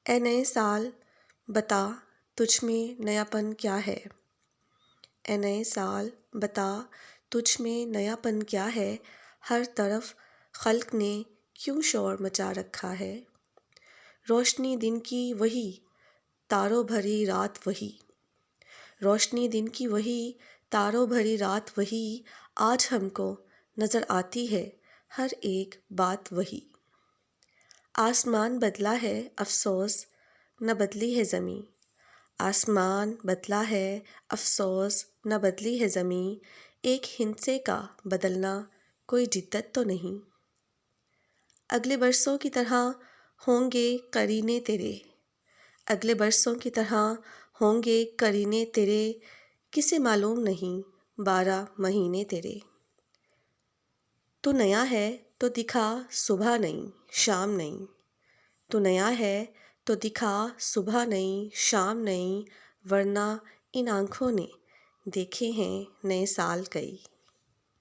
اے نئے سال بتا تجھ میں نیا پن کیا ہے؟ اے نئے سال بتا تجھ میں نیا پن کیا ہے؟ ہر طرف خلق نے کیوں شور مچا رکھا ہے؟ روشنی دن کی وہی، تاروں بھری رات وہی، روشنی دن کی وہی، تاروں بھری رات وہی، آج ہم کو نظر آتی ہے ہر ایک بات وہی۔ آسمان بدلا ہے افسوس نہ بدلی ہے زمیں، آسمان بدلا ہے افسوس نہ بدلی ہے زمیں، ایک ہندسے کا بدلنا کوئی جدت تو نہیں۔ اگلے برسوں کی طرح ہوں گے قرینے تیرے، اگلے برسوں کی طرح ہوں گے قرینے تیرے، کسے معلوم نہیں 12 مہینے تیرے۔ تو نیا ہے تو دکھا صبح نہیں شام نہیں، تو نیا ہے تو دکھا صبح نہیں شام نہیں، ورنہ ان آنکھوں نے دیکھے ہیں نئے سال کئی۔